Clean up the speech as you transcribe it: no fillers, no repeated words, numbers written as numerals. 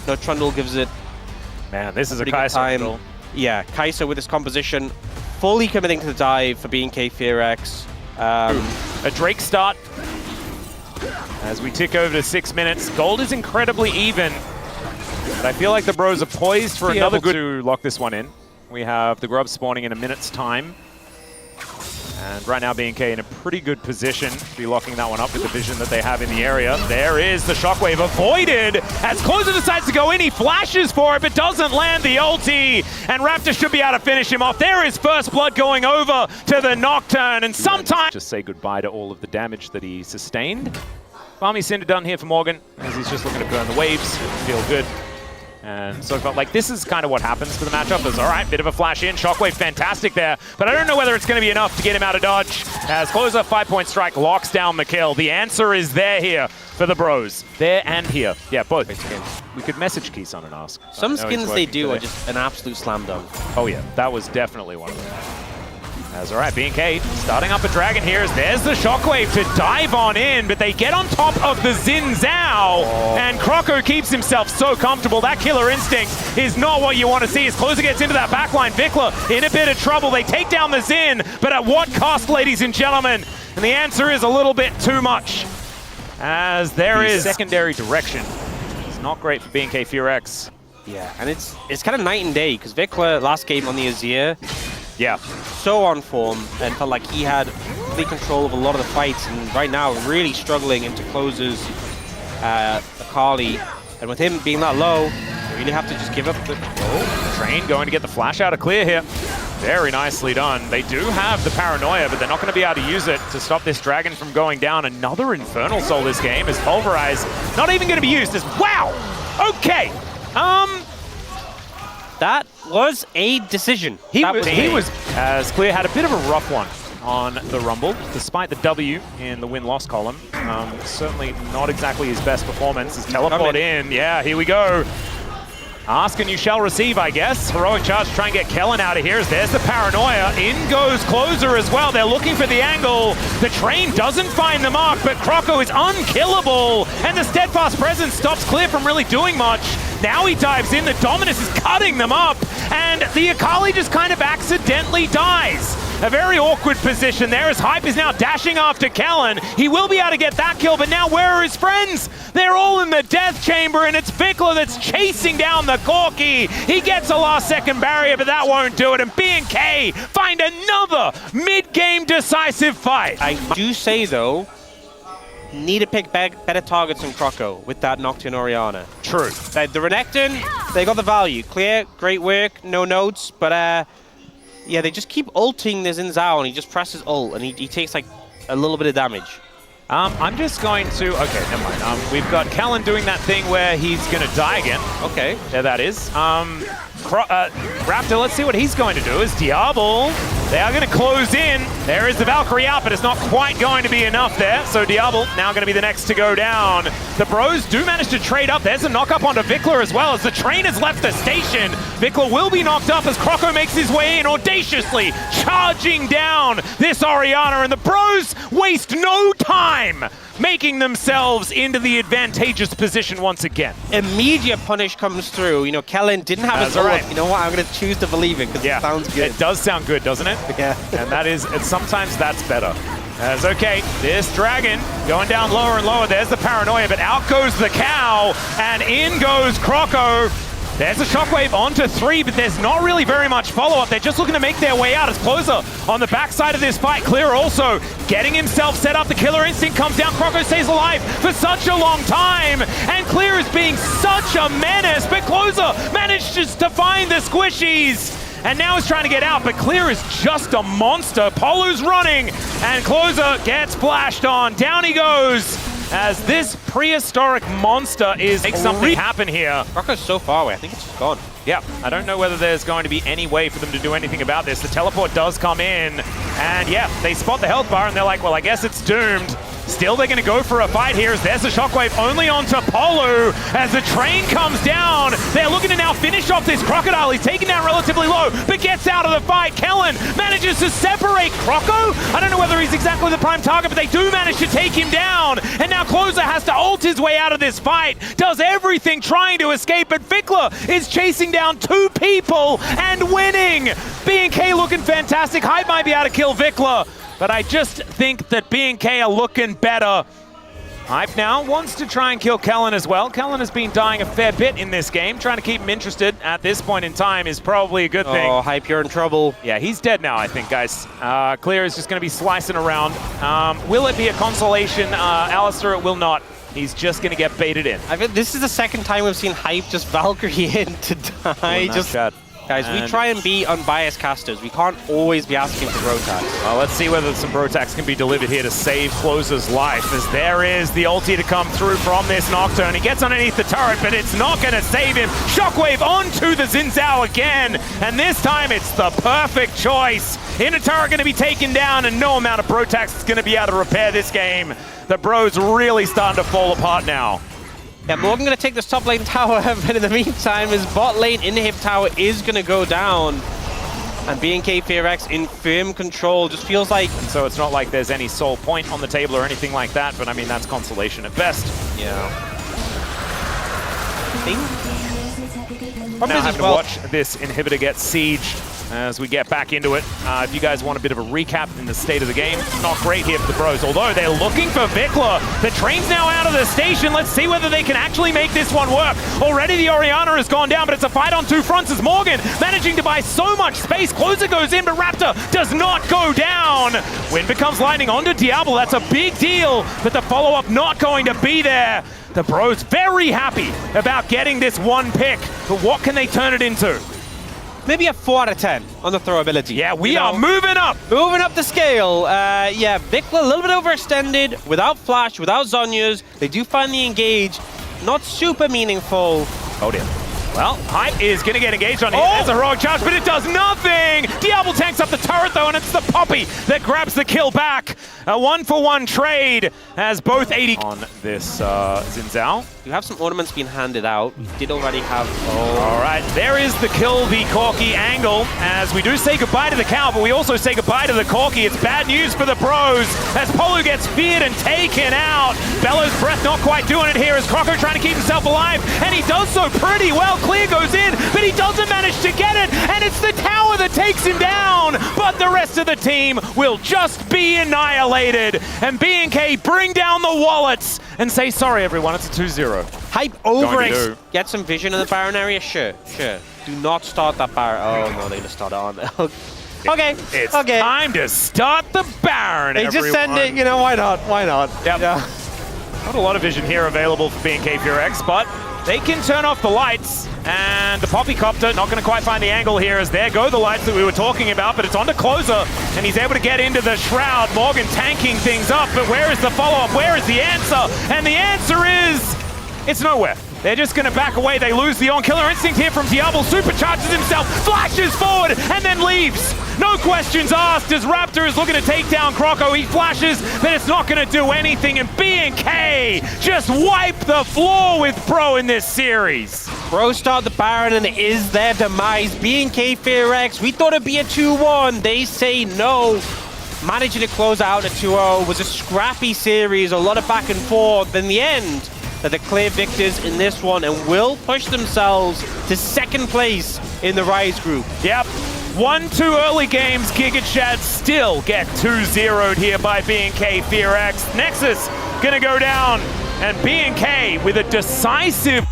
No, Trundle gives it. Man, this is a Kai'Sa Kai'Sa. Yeah, Kai'Sa with his composition, fully committing to the dive for BNK FEARX. A Drake start. As we tick over to 6 minutes, gold is incredibly even. But I feel like the bros are poised for another good to lock this one in. We have the Grub spawning in a minute's time. And right now BNK in a pretty good position to be locking that one up with the vision that they have in the area. There is the shockwave avoided as Closer decides to go in. He flashes for it but doesn't land the ulti. And Raptor should be able to finish him off. There is first blood going over to the Nocturne. And sometimes just say goodbye to all of the damage that he sustained. Balmy Cinder done here for Morgan as he's just looking to burn the waves. Feel good. And so I felt like this is kind of what happens for the matchup. Is all right, bit of a flash in, shockwave, fantastic there. But I don't know whether it's going to be enough to get him out of dodge. As Closer 5-point strike locks down the kill. The answer is there here for the bros. There and here. Yeah, both. We could message Keeson and ask. Some skins they do are just an absolute slam dunk. Oh yeah, that was definitely one of them. As all right, BNK starting up a dragon here. There's the shockwave to dive on in, but they get on top of the Xin Zhao, and Croco keeps himself so comfortable. That killer instinct is not what you want to see. As Closer gets into that backline, Vikla in a bit of trouble. They take down the Xin, but at what cost, ladies and gentlemen? And the answer is a little bit too much. As there is secondary direction. It's not great for BNK FEARX. Yeah, and it's kind of night and day, because Vikla last game on the Azir, so on form and felt like he had complete control of a lot of the fights, and right now really struggling into Closer's Akali. And with him being that low, you really have to just give up the... Train going to get the flash out of clear here. Very nicely done. They do have the paranoia, but they're not going to be able to use it to stop this dragon from going down. Another Infernal Soul this game as Pulverize not even going to be used as... Wow! Okay! That was a decision. He was as Clear had a bit of a rough one on the Rumble, despite the W in the win-loss column. Certainly not exactly his best performance. His teleport in. Yeah, here we go. Ask and you shall receive, I guess. Heroic charge to try and get Kellen out of here. There's the paranoia. In goes Closer as well. They're looking for the angle. The train doesn't find the mark, but Croco is unkillable. And the steadfast presence stops Clear from really doing much. Now he dives in. The Dominus is cutting them up. And the Akali just kind of accidentally dies. A very awkward position there as Hype is now dashing after Kellen. He will be able to get that kill, but now where are his friends? They're all in the death chamber, and it's Vikla that's chasing down the Corki. He gets a last-second barrier, but that won't do it. And BNK find another mid-game decisive fight. I do say, though, need to pick better targets than Croco with that Nocturne Orianna. True. The Renekton, they got the value. Clear, great work, no notes, but yeah, they just keep ulting the Xin Zhao, and he just presses ult, and he takes like a little bit of damage. I'm just going to... Okay, never mind. We've got Kellen doing that thing where he's going to die again. Okay. There that is. Raptor, let's see what he's going to do. Is Diablo. They are going to close in. There is the Valkyrie out, but it's not quite going to be enough there. So Diablo now going to be the next to go down. The bros do manage to trade up. There's a knock up onto Vikla as well as the train has left the station. Vikla will be knocked up as Croco makes his way in, audaciously charging down this Orianna, and the bros waste no time making themselves into the advantageous position once again. Immediate punish comes through. You know, Kellen didn't have his ult. Right. You know what? I'm going to choose to believe it because it sounds good. It does sound good, doesn't it? Yeah. And that is, sometimes that's better. As okay, this dragon going down lower and lower. There's the paranoia, but out goes the cow, and in goes Croco. There's a shockwave onto 3, but there's not really very much follow-up. They're just looking to make their way out as Closer on the backside of this fight. Clear also getting himself set up. The killer instinct comes down. Croco stays alive for such a long time. And Clear is being such a menace, but Closer manages to find the squishies. And now he's trying to get out, but Clear is just a monster. Polu's running, and Closer gets flashed on. Down he goes. As this prehistoric monster is making something happen here. Croco's so far away, I think it's just gone. Yeah, I don't know whether there's going to be any way for them to do anything about this. The teleport does come in, and yeah, they spot the health bar and they're like, well, I guess it's doomed. Still, they're going to go for a fight here as there's a shockwave only onto Polu as the train comes down. They're looking to now finish off this Crocodile. He's taken down relatively low, but gets out of the fight. Kellen manages to separate Croco. I don't know whether he's exactly the prime target, but they do manage to take him down. And now Closer has to ult his way out of this fight. Does everything trying to escape, but Vikla is chasing down 2 people and winning. BNK looking fantastic. Hype might be able to kill Vikla, but I just think that BNK are looking better. Hype now wants to try and kill Kellen as well. Kellen has been dying a fair bit in this game. Trying to keep him interested at this point in time is probably a good thing. Oh, Hype, you're in trouble. Yeah, he's dead now, I think, guys. Clear is just going to be slicing around. Will it be a consolation? Alistair, it will not. He's just going to get baited in. I think this is the second time we've seen Hype just Valkyrie in to die. Guys, we try and be unbiased casters. We can't always be asking for Brotax. Well, let's see whether some Brotax can be delivered here to save Closer's life, as there is the ulti to come through from this Nocturne. He gets underneath the turret, but it's not going to save him. Shockwave onto the Xin Zhao again, and this time it's the perfect choice. Inner turret going to be taken down, and no amount of Brotax is going to be able to repair this game. The Bros really starting to fall apart now. Yeah, Morgan going to take this top lane tower, but in the meantime, his bot lane inhib tower is going to go down. And BNK FEARX in firm control. Just feels like... And so it's not like there's any soul point on the table or anything like that, but I mean, that's consolation at best. Yeah. Now having to watch this inhibitor get sieged as we get back into it. If you guys want a bit of a recap in the state of the game, not great here for the Bros, although they're looking for Vikla. The train's now out of the station. Let's see whether they can actually make this one work. Already the Orianna has gone down, but it's a fight on 2 fronts as Morgan managing to buy so much space. Closer goes in, but Raptor does not go down. Wind becomes lightning onto Diablo. That's a big deal, but the follow-up not going to be there. The Bros very happy about getting this one pick, but what can they turn it into? Maybe a 4 out of 10 on the throw ability. Yeah, we are moving up. Moving up the scale. Yeah, Vikla a little bit overextended, without flash, without Zhonya's. They do find the engage. Not super meaningful. Oh dear. Well, Hype is going to get engaged on here. There's a heroic charge, but it does nothing! Diablo tanks up the turret, though, and it's the Poppy that grabs the kill back. A 1-for-1 trade as both 80 on this Xin Zhao. You have some ornaments being handed out. We did already have... All right, there is the kill the Corki angle, as we do say goodbye to the cow, but we also say goodbye to the Corki. It's bad news for the Bros, as Polu gets feared and taken out. Bellow's breath not quite doing it here, as Croco trying to keep himself alive, and he does so pretty well. Clear goes in, but he doesn't manage to get it, and it's the tower that takes him down, but the rest of the team will just be annihilated, and BNK bring down the wallets and say, sorry everyone, it's a 2-0. Hype over get some vision in the Baron area? Sure. Do not start that Baron. Oh no, they just started on it. Okay, it's time to start the Baron, They just send it, you know, why not? Yep. Yeah. Not a lot of vision here available for BNK FEARX, but they can turn off the lights, and the Poppycopter not going to quite find the angle here, as there go the lights that we were talking about, but it's on to Closer, and he's able to get into the Shroud. Morgan tanking things up, but where is the follow-up? Where is the answer? And the answer is, it's nowhere. They're just going to back away. They lose the on-killer instinct here from Diablo. Supercharges himself, flashes forward, and then leaves. No questions asked as Raptor is looking to take down Croco. He flashes, but it's not going to do anything. And BNK just wipe the floor with Pro in this series. Pro start the Baron, and it is their demise. BNK FEARX, we thought it'd be a 2-1. They say no. Managing to close out a 2-0 was a scrappy series, a lot of back and forth. In the end, they're the clear victors in this one and will push themselves to 2nd place in the Rise group. Yep. 1-2 early games, GigaChad still get 2-0'd here by BNK FEARX. Nexus gonna go down, and BNK with a decisive